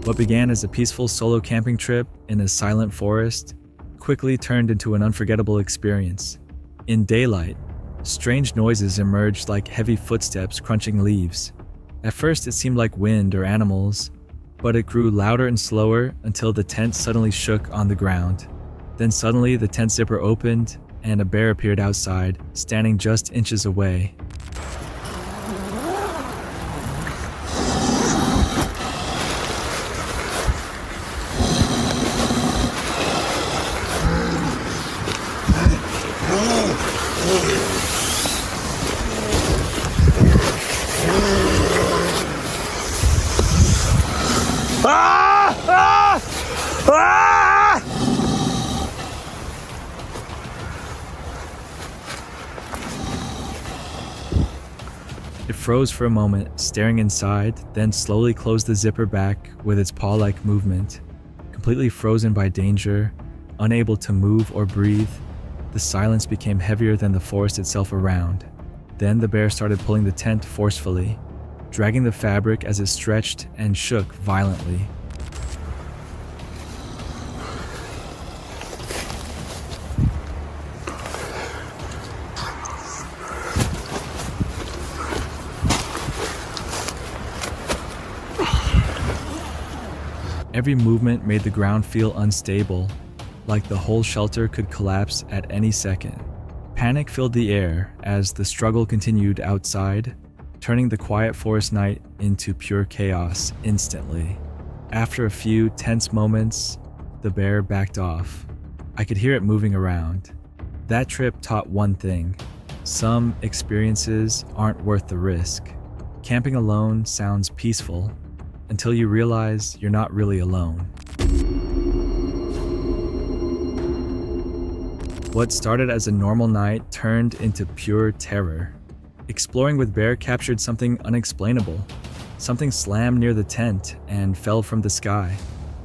What began as a peaceful solo camping trip in a silent forest quickly turned into an unforgettable experience. In daylight, strange noises emerged like heavy footsteps crunching leaves. At first it seemed like wind or animals, but it grew louder and slower until the tent suddenly shook on the ground. Then suddenly the tent zipper opened and a bear appeared outside, standing just inches away. It froze for a moment, staring inside, then slowly closed the zipper back with its paw-like movement. Completely frozen by danger, unable to move or breathe, the silence became heavier than the forest itself around. Then the bear started pulling the tent forcefully, dragging the fabric as it stretched and shook violently. Every movement made the ground feel unstable, like the whole shelter could collapse at any second. Panic filled the air as the struggle continued outside, turning the quiet forest night into pure chaos instantly. After a few tense moments, the bear backed off. I could hear it moving around. That trip taught one thing: some experiences aren't worth the risk. Camping alone sounds peaceful, until you realize you're not really alone. What started as a normal night turned into pure terror. Exploring with bear captured something unexplainable. Something slammed near the tent and fell from the sky.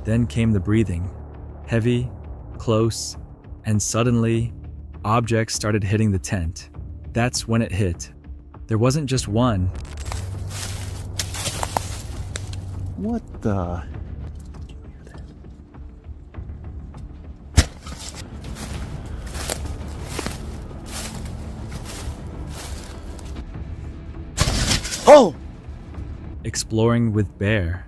Then came the breathing. Heavy, close, and suddenly, objects started hitting the tent. That's when it hit. There wasn't just one. What the? Oh! Exploring with bear.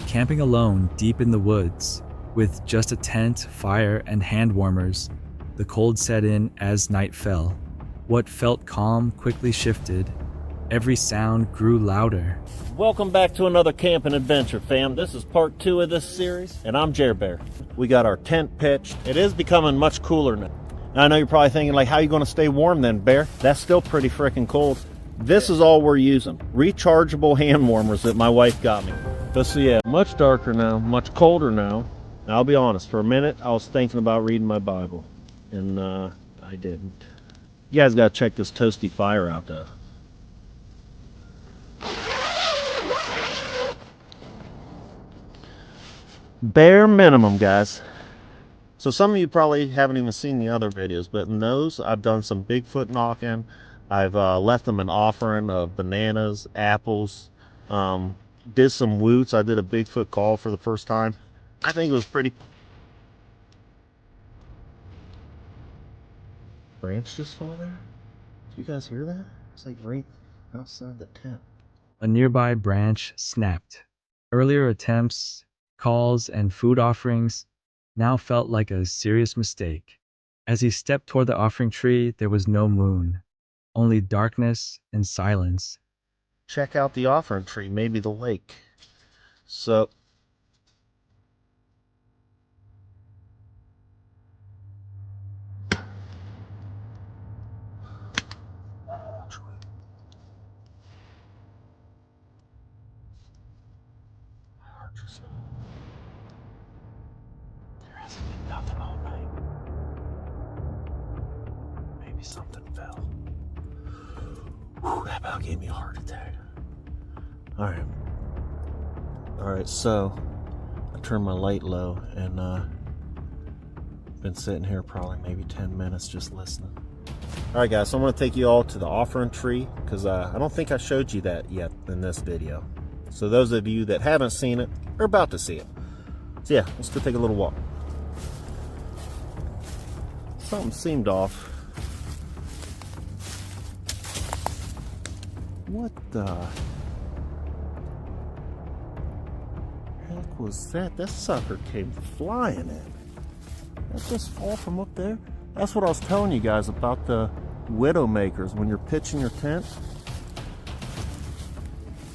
Camping alone deep in the woods, with just a tent, fire, and hand warmers. The cold set in as night fell. What felt calm quickly shifted. Every sound grew louder. Welcome back to another camping adventure, fam. This is part 2 of this series, and I'm Jer Bear. We got our tent pitched. It is becoming much cooler now. I know you're probably thinking, like, how are you going to stay warm then, Bear? That's still pretty freaking cold. This is all we're using. Rechargeable hand warmers that my wife got me. But so yeah, much darker now, much colder now. And I'll be honest, for a minute, I was thinking about reading my Bible, and I didn't. You guys got to check this toasty fire out, though. Bare minimum, guys. So some of you probably haven't even seen the other videos, but in those I've done some Bigfoot knocking. I've left them an offering of bananas, apples, did some woots. I did a Bigfoot call for the first time. I think it was pretty. Branch just fall there? Did you guys hear that? It's like right outside the tent. A nearby branch snapped. Earlier attempts, calls, and food offerings now felt like a serious mistake. As he stepped toward the offering tree, there was no moon, only darkness and silence. Check out the offering tree, maybe the lake. So there hasn't been nothing all night. Maybe something fell. Whew, that about gave me a heart attack. Alright, so I turned my light low and been sitting here probably maybe 10 minutes just listening. Alright guys, so I'm going to take you all to the offering tree because I don't think I showed you that yet in this video. So those of you that haven't seen it are about to see it. So yeah, let's go take a little walk. Something seemed off. What the heck was that? That sucker came flying in. That just fall from up there? That's what I was telling you guys about the Widowmakers when you're pitching your tent.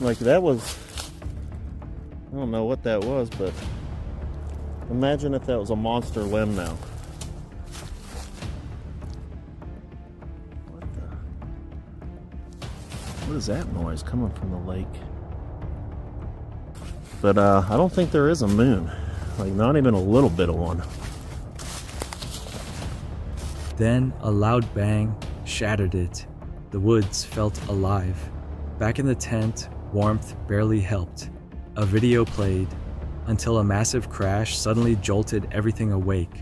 Like that was, I don't know what that was, but imagine if that was a monster limb now. What is that noise coming from the lake? But I don't think there is a moon. Like not even a little bit of one. Then a loud bang shattered it. The woods felt alive. Back in the tent, warmth barely helped. A video played until a massive crash suddenly jolted everything awake.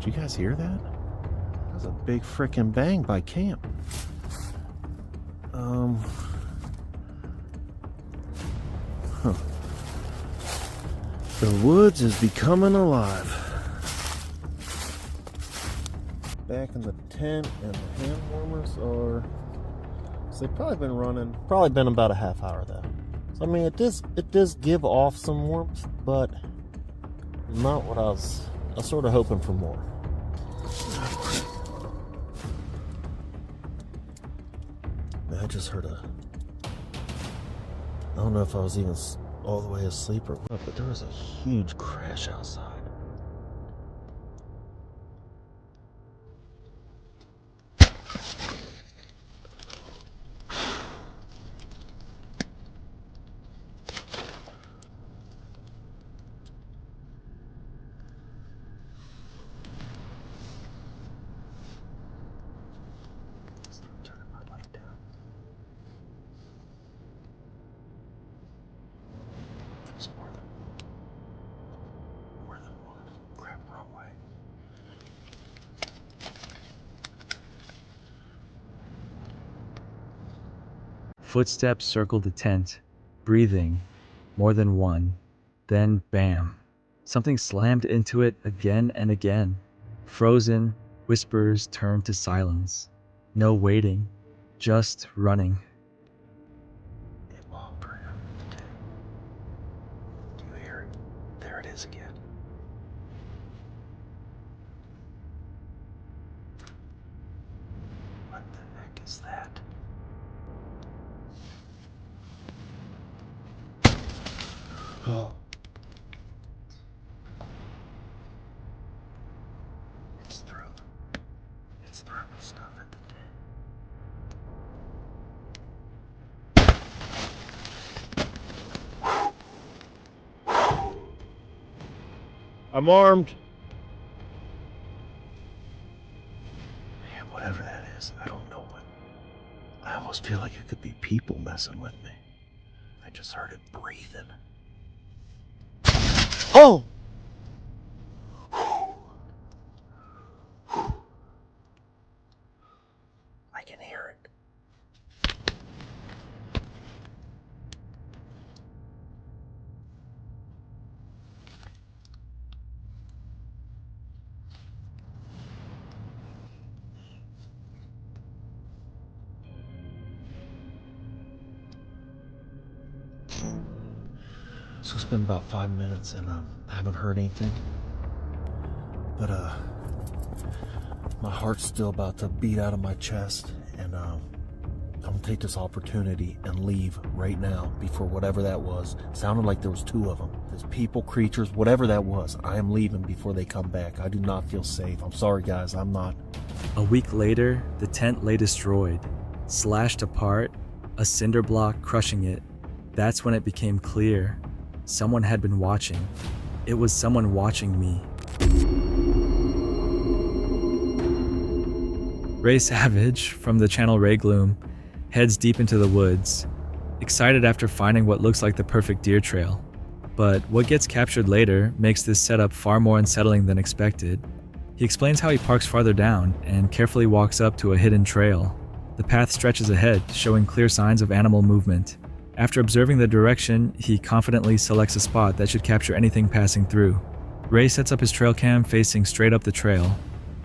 Did you guys hear that? That was a big frickin' bang by camp. The woods is becoming alive. Back in the tent, and the hand warmers are. So they've probably been running. Probably been about a half hour though. So I mean, it does give off some warmth, but not what I was sort of hoping for more. Man, I just heard a. I don't know if I was even all the way asleep or what, but there was a huge crash outside. Footsteps circled the tent, breathing, more than one. Then, bam. Something slammed into it again and again. Frozen, whispers turned to silence. No waiting, just running. It won't burn out today. Do you hear it? There it is again. What the heck is that? Oh. It's throwing stuff at the day. I'm armed. Man, whatever that is, I don't know what. I almost feel like it could be people messing with me. I just heard it breathing. Oh! I can hear it. So it's been about 5 minutes and I haven't heard anything. But my heart's still about to beat out of my chest, and I'm gonna take this opportunity and leave right now before whatever that was. Sounded like there was 2 of them. There's people, creatures, whatever that was. I am leaving before they come back. I do not feel safe. I'm sorry guys, I'm not. A week later, the tent lay destroyed, slashed apart, a cinder block crushing it. That's when it became clear. Someone had been watching. It was someone watching me. Ray Savage, from the channel Ray Gloom, heads deep into the woods, excited after finding what looks like the perfect deer trail. But what gets captured later makes this setup far more unsettling than expected. He explains how he parks farther down and carefully walks up to a hidden trail. The path stretches ahead, showing clear signs of animal movement. After observing the direction, he confidently selects a spot that should capture anything passing through. Ray sets up his trail cam facing straight up the trail,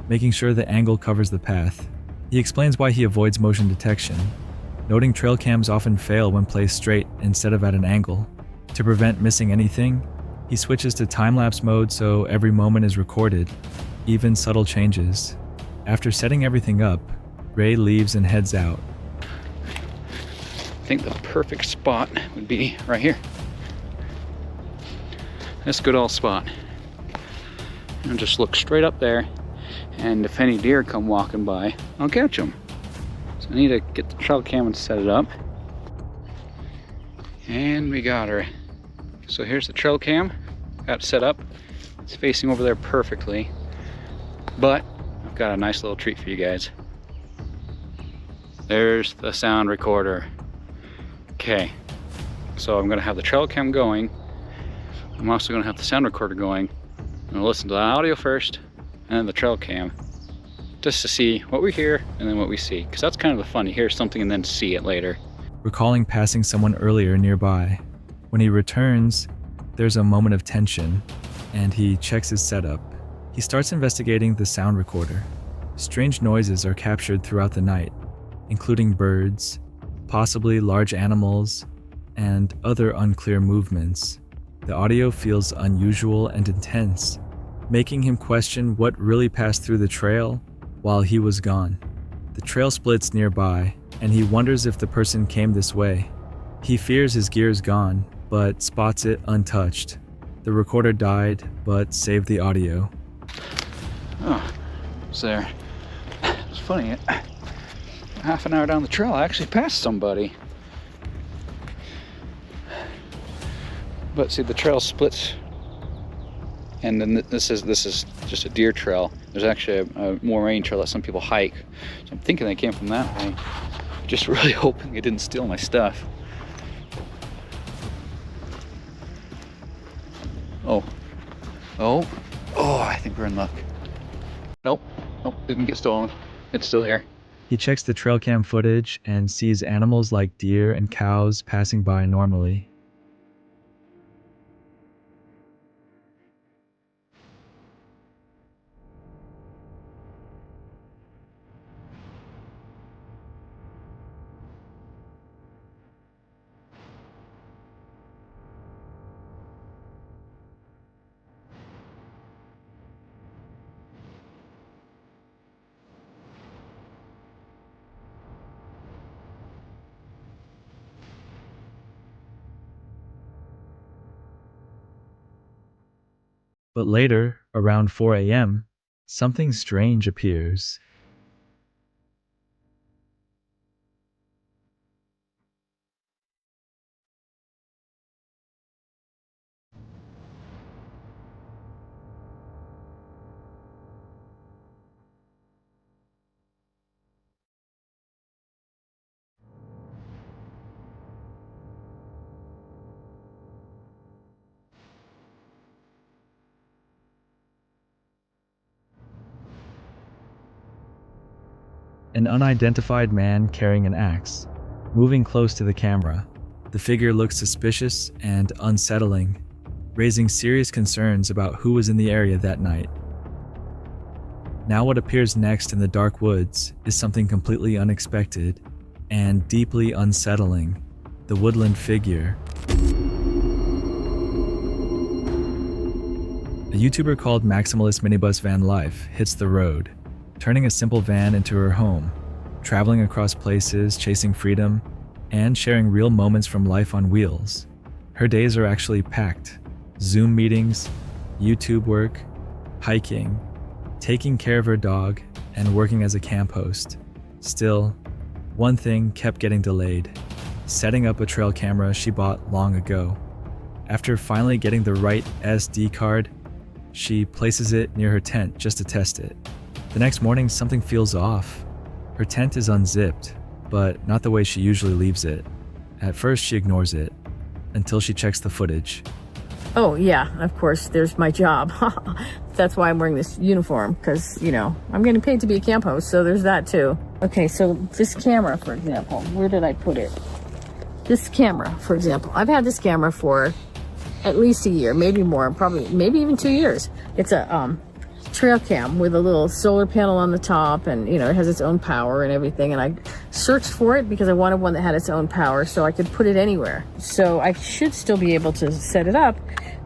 making sure the angle covers the path. He explains why he avoids motion detection, noting trail cams often fail when placed straight instead of at an angle. To prevent missing anything, he switches to time-lapse mode so every moment is recorded, even subtle changes. After setting everything up, Ray leaves and heads out. I think the perfect spot would be right here. This good old spot. And just look straight up there, and if any deer come walking by, I'll catch them. So I need to get the trail cam and set it up. And we got her. So here's the trail cam, got it set up. It's facing over there perfectly. But I've got a nice little treat for you guys. There's the sound recorder. Okay, so I'm gonna have the trail cam going. I'm also gonna have the sound recorder going. I'm gonna listen to the audio first and then the trail cam, just to see what we hear and then what we see, because that's kind of the fun. You hear something and then see it later. Recalling passing someone earlier nearby. When he returns, there's a moment of tension, and he checks his setup. He starts investigating the sound recorder. Strange noises are captured throughout the night, including birds, possibly large animals, and other unclear movements. The audio feels unusual and intense, making him question what really passed through the trail while he was gone. The trail splits nearby, and he wonders if the person came this way. He fears his gear is gone, but spots it untouched. The recorder died, but saved the audio. Oh, it's there. It's funny, half an hour down the trail, I actually passed somebody. But see, the trail splits, and then this is just a deer trail. There's actually a moraine trail that some people hike. So I'm thinking they came from that way. Just really hoping it didn't steal my stuff. Oh, I think we're in luck. Nope, didn't get stolen. It's still here. He checks the trail cam footage and sees animals like deer and cows passing by normally. But later, around 4 a.m., something strange appears. An unidentified man carrying an axe, moving close to the camera. The figure looks suspicious and unsettling, raising serious concerns about who was in the area that night. Now what appears next in the dark woods is something completely unexpected and deeply unsettling: the woodland figure. A YouTuber called Maximalist Minibus Van Life hits the road, turning a simple van into her home, traveling across places, chasing freedom, and sharing real moments from life on wheels. Her days are actually packed: Zoom meetings, YouTube work, hiking, taking care of her dog, and working as a camp host. Still, one thing kept getting delayed: setting up a trail camera she bought long ago. After finally getting the right SD card, she places it near her tent just to test it. The next morning, something feels off. Her tent is unzipped, but not the way she usually leaves it. At first, she ignores it, until she checks the footage. Oh yeah, of course, there's my job. That's why I'm wearing this uniform, because, you know, I'm getting paid to be a camp host, so there's that too. Okay, so this camera, for example, where did I put it? This camera, for example, I've had this camera for at least a year, maybe more, probably, maybe even 2 years. It's a trail cam with a little solar panel on the top, and, you know, it has its own power and everything. And I searched for it because I wanted one that had its own power so I could put it anywhere. So I should still be able to set it up.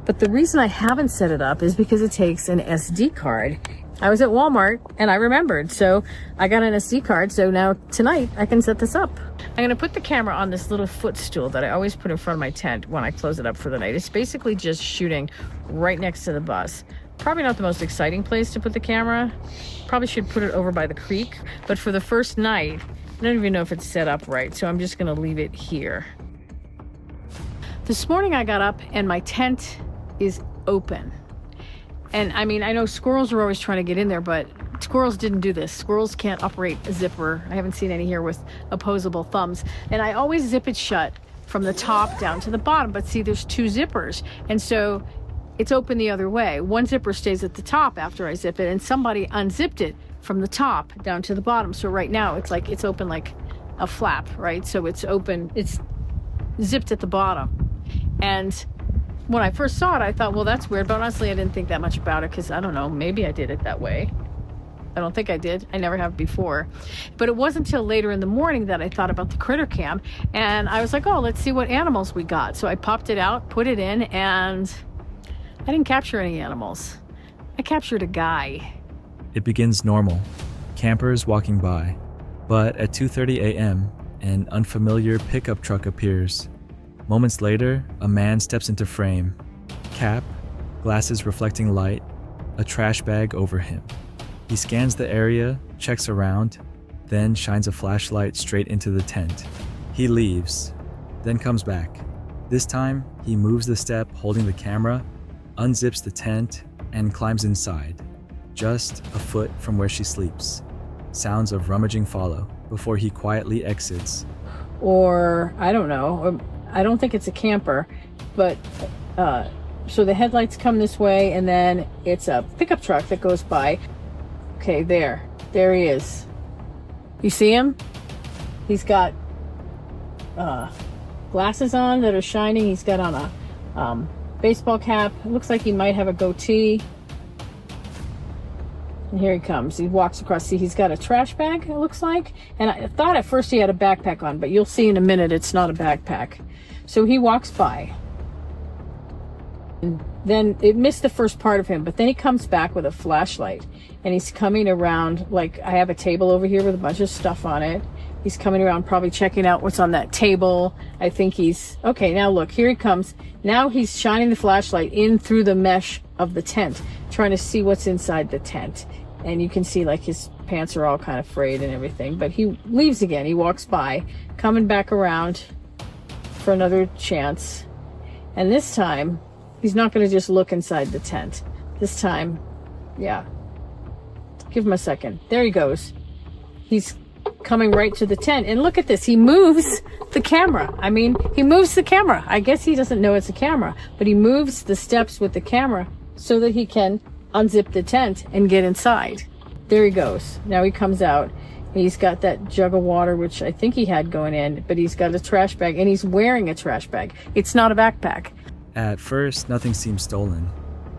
But the reason I haven't set it up is because it takes an SD card. I was at Walmart and I remembered, so I got an SD card. So now tonight I can set this up. I'm going to put the camera on this little footstool that I always put in front of my tent when I close it up for the night. It's basically just shooting right next to the bus. Probably not the most exciting place to put the camera. Probably should put it over by the creek. But for the first night, I don't even know if it's set up right, so I'm just going to leave it here. This morning I got up and my tent is open. And I mean, I know squirrels are always trying to get in there, but squirrels didn't do this. Squirrels can't operate a zipper. I haven't seen any here with opposable thumbs. And I always zip it shut from the top down to the bottom. But see, there's 2 zippers. And so it's open the other way. One zipper stays at the top after I zip it, and somebody unzipped it from the top down to the bottom. So right now it's like it's open like a flap, right? So it's open, it's zipped at the bottom. And when I first saw it, I thought, well, that's weird. But honestly, I didn't think that much about it because I don't know, maybe I did it that way. I don't think I did. I never have before. But it wasn't until later in the morning that I thought about the critter cam. And I was like, oh, let's see what animals we got. So I popped it out, put it in, and I didn't capture any animals. I captured a guy. It begins normal, campers walking by. But at 2:30 a.m., an unfamiliar pickup truck appears. Moments later, a man steps into frame. Cap, glasses reflecting light, a trash bag over him. He scans the area, checks around, then shines a flashlight straight into the tent. He leaves, then comes back. This time, he moves the step holding the camera, unzips the tent, and climbs inside, just a foot from where she sleeps. Sounds of rummaging follow before he quietly exits. Or, I don't know, I don't think it's a camper, but so the headlights come this way, and then it's a pickup truck that goes by. Okay, there he is. You see him? He's got glasses on that are shining. He's got on a baseball cap. It looks like he might have a goatee. And here he comes. He walks across. See, he's got a trash bag, it looks like. And I thought at first he had a backpack on, but you'll see in a minute it's not a backpack. So he walks by. And then it missed the first part of him, but then he comes back with a flashlight. And he's coming around, like, I have a table over here with a bunch of stuff on it. He's coming around probably checking out what's on that table. I think he's, okay, now look, here he comes. Now he's shining the flashlight in through the mesh of the tent, trying to see what's inside the tent. And you can see, like, his pants are all kind of frayed and everything. But he leaves again. He walks by, coming back around for another chance. And this time, he's not going to just look inside the tent. This time, yeah. Give him a second. There he goes. He's coming right to the tent. And look at this. He moves the camera. I mean, he moves the camera. I guess he doesn't know it's a camera, but he moves the steps with the camera so that he can unzip the tent and get inside. There he goes. Now he comes out. He's got that jug of water, which I think he had going in, but he's got a trash bag, and he's wearing a trash bag. It's not a backpack. At first, nothing seems stolen,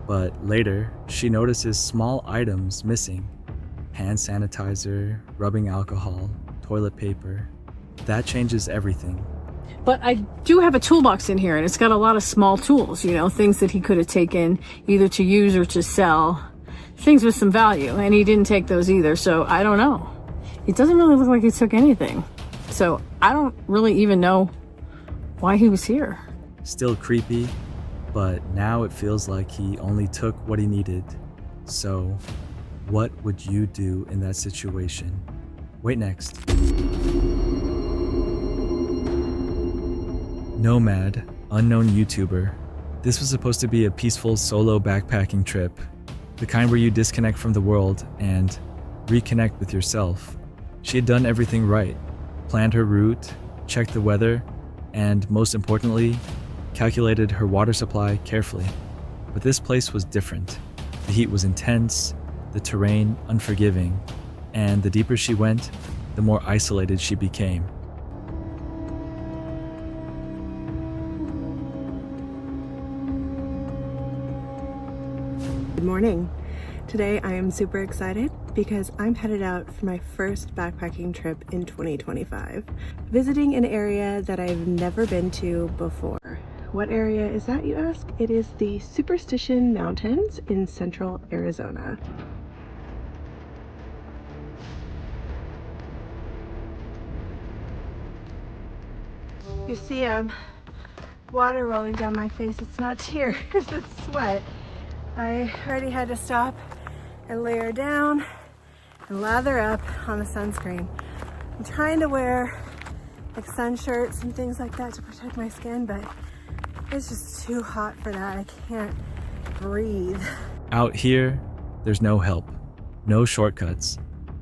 but later, she notices small items missing. Hand sanitizer, rubbing alcohol, toilet paper. That changes everything. But I do have a toolbox in here, and it's got a lot of small tools, you know, things that he could have taken either to use or to sell. Things with some value, and he didn't take those either, so I don't know. It doesn't really look like he took anything. So I don't really even know why he was here. Still creepy, but now it feels like he only took what he needed. So, what would you do in that situation? Wait next. Nomad, unknown YouTuber. This was supposed to be a peaceful solo backpacking trip, the kind where you disconnect from the world and reconnect with yourself. She had done everything right, planned her route, checked the weather, and most importantly, calculated her water supply carefully. But this place was different. The heat was intense, the terrain unforgiving, and the deeper she went, the more isolated she became. Good morning. Today I am super excited because I'm headed out for my first backpacking trip in 2025, visiting an area that I've never been to before. What area is that, you ask? It is the Superstition Mountains in central Arizona. You see water rolling down my face. It's not tears, it's sweat. I already had to stop and layer down and lather up on the sunscreen. I'm trying to wear like sun shirts and things like that to protect my skin, but it's just too hot for that. I can't breathe. Out here, there's no help, no shortcuts,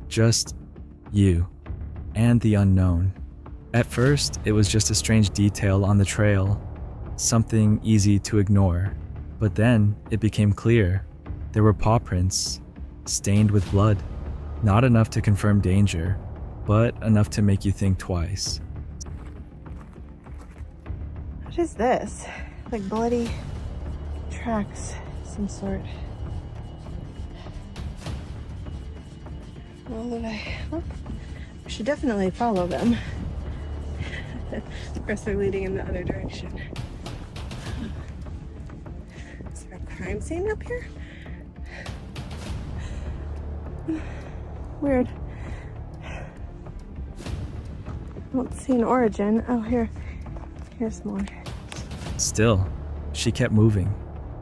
just you and the unknown. At first, it was just a strange detail on the trail, something easy to ignore. But then it became clear. There were paw prints, stained with blood. Not enough to confirm danger, but enough to make you think twice. What is this? Like bloody tracks of some sort. Well, I should definitely follow them. Of course, they're leading in the other direction. Is there a crime scene up here? Weird. I don't see an origin. Oh, here's more. Still, she kept moving,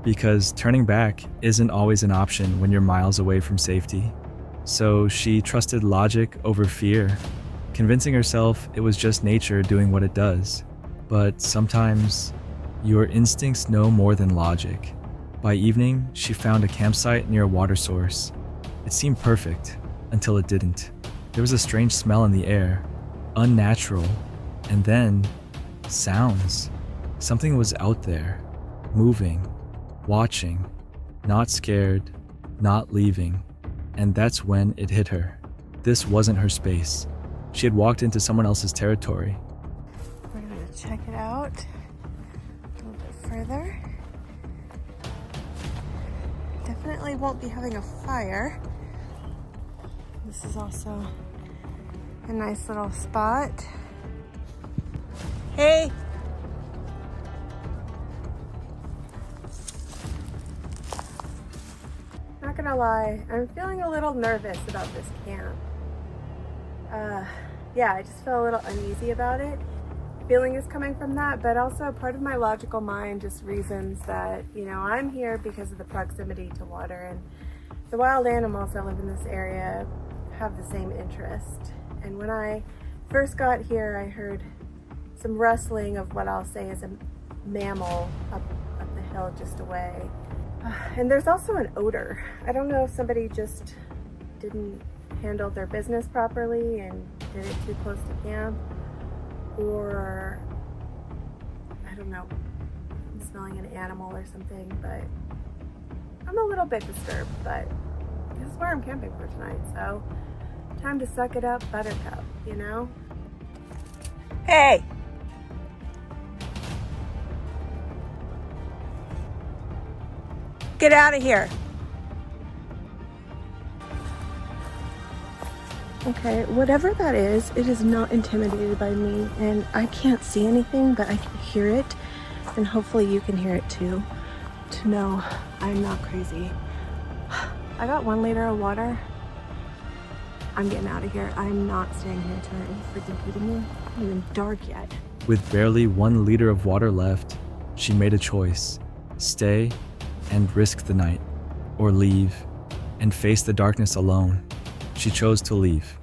because turning back isn't always an option when you're miles away from safety. So she trusted logic over fear, convincing herself it was just nature doing what it does. But sometimes, your instincts know more than logic. By evening, she found a campsite near a water source. It seemed perfect, until it didn't. There was a strange smell in the air, unnatural, and then sounds. Something was out there, moving, watching, not scared, not leaving. And that's when it hit her. This wasn't her space. She had walked into someone else's territory. We're gonna check it out a little bit further. Definitely won't be having a fire. This is also a nice little spot. Hey! Not gonna lie, I'm feeling a little nervous about this camp. Yeah, I just feel a little uneasy about it. Feeling is coming from that, but also part of my logical mind just reasons that, I'm here because of the proximity to water, and the wild animals that live in this area have the same interest. And when I first got here, I heard some rustling of what I'll say is a mammal up the hill just away. And there's also an odor. I don't know if somebody just didn't handle their business properly and did it too close to camp, or I don't know, I'm smelling an animal or something, but I'm a little bit disturbed. But this is where I'm camping for tonight, so time to suck it up, buttercup, Hey! Get out of here. Okay, whatever that is, it is not intimidated by me, and I can't see anything, but I can hear it, and hopefully you can hear it too, to know I'm not crazy. I got 1 liter of water. I'm getting out of here. I'm not staying here tonight. Are you freaking kidding me? It's not even dark yet. With barely 1 liter of water left, she made a choice. Stay and risk the night, or leave and face the darkness alone. She chose to leave.